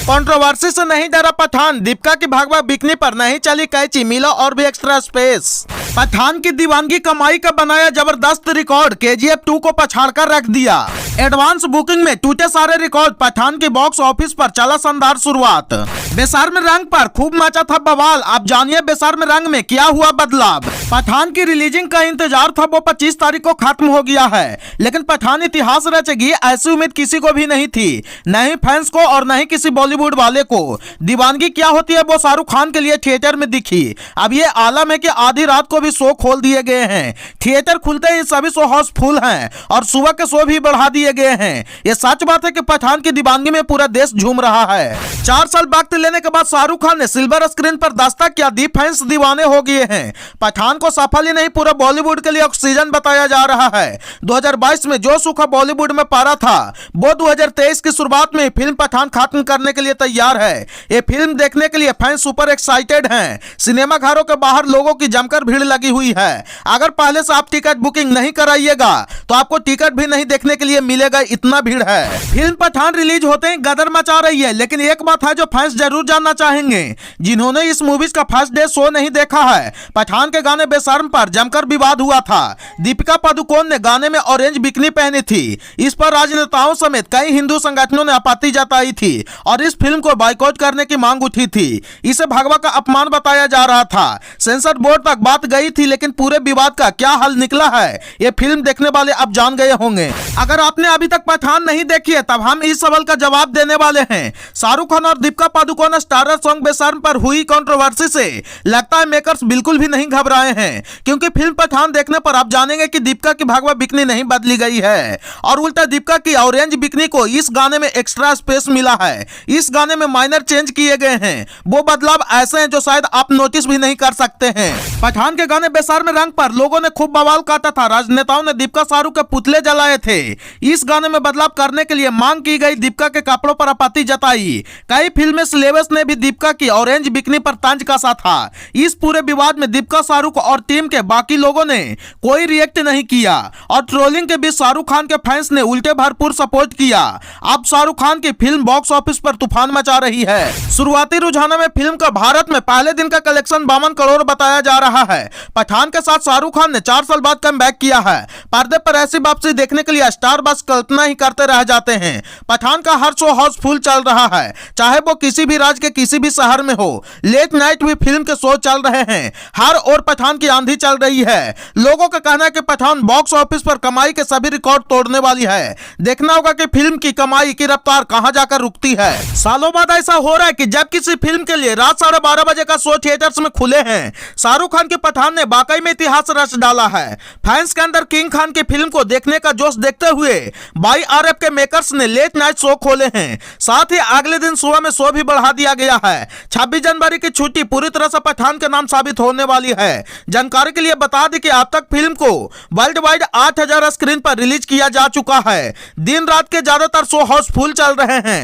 Controversy से नहीं डरा पठान, दीपिका की भागवा बिकनी पर नहीं चली कैची, मिला और भी एक्स्ट्रा स्पेस। पठान की दीवानगी कमाई का बनाया जबरदस्त रिकॉर्ड, केजीएफ 2 को पछाड़कर रख दिया। एडवांस बुकिंग में टूटे सारे रिकॉर्ड, पठान की बॉक्स ऑफिस पर चला शानदार शुरुआत। बेशर्म रंग पर खूब मचा था बवाल, अब जानिए बेशर्म रंग में क्या हुआ बदलाव। पठान की रिलीजिंग का इंतजार था वो 25 तारीख को खत्म हो गया है, लेकिन पठान इतिहास रचेगी ऐसी उम्मीद किसी को भी नहीं थी, न ही फैंस को और न ही किसी बॉलीवुड वाले को। दीवानगी क्या होती है वो शाहरुख खान के लिए थिएटर में दिखी। अब ये आलम है कि आधी रात को भी शो खोल दिए गए हैं, थिएटर खुलते ही सभी शो हाउसफुल हैं और सुबह के शो भी बढ़ा दिए गए हैं। ये सच बात है कि पठान की दीवानगी में पूरा देश झूम रहा है। 4 साल वक्त लेने के बाद शाहरुख खान ने सिल्वर स्क्रीन पर दस्तक किया, दी फैंस दीवाने हो गए हैं। पठान को सफल ही नहीं पूरा बॉलीवुड के लिए ऑक्सीजन बताया जा रहा है। 2022 में जो सूखा बॉलीवुड में पारा था वो 2023 की शुरुआत में फिल्म पठान खत्म करने के लिए तैयार है। ये फिल्म देखने के लिए फैंस सुपर एक्साइटेड हैं। सिनेमा घरों के बाहर लोगों की जमकर भीड़ लगी हुई है। अगर पहले से आप टिकट बुकिंग नहीं कराइएगा तो आपको टिकट भी नहीं देखने के लिए मिलेगा, इतना भीड़ है। फिल्म पठान रिलीज होते ही गदर मचा रही है, लेकिन एक बात है जो फैंस जरूर जानना चाहेंगे जिन्होंने इस मूवीज का फर्स्ट डे शो नहीं देखा है। पठान के गाने बेशर्म पर जमकर विवाद हुआ था। दीपिका पादुकोण ने गाने में ऑरेंज बिकनी पहनी थी। इस पर राजनेताओं समेत कई हिंदू संगठनों ने आपत्ति जताई थी और इस फिल्म को बाइकआउट करने की मांग उठी थी। इसे भगवा का अपमान बताया जा रहा था। सेंसर बोर्ड तक बात गई थी, लेकिन पूरे विवाद का क्या हल निकला है ये फिल्म देखने वाले अब जान गए होंगे। अगर आपने अभी तक पठान नहीं देखी है तब हम इस सवाल का जवाब देने वाले हैं। शाहरुख खान और दीपिका पादुकोण स्टारर सॉन्ग बेशर्म पर हुई कंट्रोवर्सी से लगता है मेकर्स बिल्कुल भी नहीं घबराए हैं, क्योंकि फिल्म पठान देखने पर आप जानेंगे कि दीपिका की भगवा बिकनी नहीं बदली गई है और उल्टा दीपिका की ऑरेंज बिकनी को इस गाने में एक्स्ट्रा स्पेस मिला है। इस गाने में माइनर चेंज किए गए हैं। वो बदलाव ऐसे हैं जो शायद आप नोटिस भी नहीं कर सकते हैं। पठान के गाने बेशर्म रंग पर लोगों ने खूब बवाल काटा था। राजनेताओं ने दीपिका शाहरुख के पुतले जलाए थे। इस गाने में बदलाव करने के लिए मांग की गई, दीपिका के कपड़ों पर आपत्ति जताई। कई फिल्मी सेलेब्स ने भी दीपिका की ऑरेंज बिकनी पर तंज कसा था। इस पूरे विवाद में दीपिका, शाहरुख और टीम के बाकी लोगों ने कोई रिएक्ट नहीं किया और ट्रोलिंग के बीच शाहरुख खान के फैंस ने उल्टे भरपूर सपोर्ट किया। अब शाहरुख खान की फिल्म बॉक्स ऑफिस पर तूफान मचा रही है। शुरुआती रुझानों में फिल्म का भारत में पहले दिन का कलेक्शन 52 करोड़ बताया जा रहा है। पठान के साथ शाहरुख खान ने 4 साल बाद कमबैक किया है। पर्दे पर ऐसी वापसी देखने के लिए स्टार बस कल्पना ही करते रह जाते हैं। पठान का हर शो हाउसफुल चल रहा है, चाहे वो किसी भी राज्य के किसी भी शहर में हो। लेट नाइट भी फिल्म के शो चल रहे हैं। हर ओर पठान की आंधी चल रही है। लोगों का कहना है कि पठान बॉक्स ऑफिस पर कमाई के सभी रिकॉर्ड तोड़ने वाली है। देखना होगा कि फिल्म की कमाई की रफ्तार कहां जाकर रुकती है। सालों बाद ऐसा हो रहा है कि जब किसी फिल्म के लिए रात 12:30 बजे का शो थिएटर्स में खुले हैं, शाहरुख खान की पठान ने वाकई में इतिहास रच डाला है। फैंस के अंदर किंग खान की फिल्म को देखने का जोश देखते हुए YRF के मेकर्स ने लेट नाइट शो खोले हैं। साथ ही अगले दिन सुबह में शो भी बढ़ा दिया गया है। 26 जनवरी की छुट्टी पूरी तरह से पठान के नाम साबित होने वाली है। जानकारी के लिए बता दें कि अब तक फिल्म को वर्ल्ड वाइड 8000 स्क्रीन पर रिलीज किया जा चुका है। दिन रात के ज्यादातर शो हाउसफुल चल रहे हैं।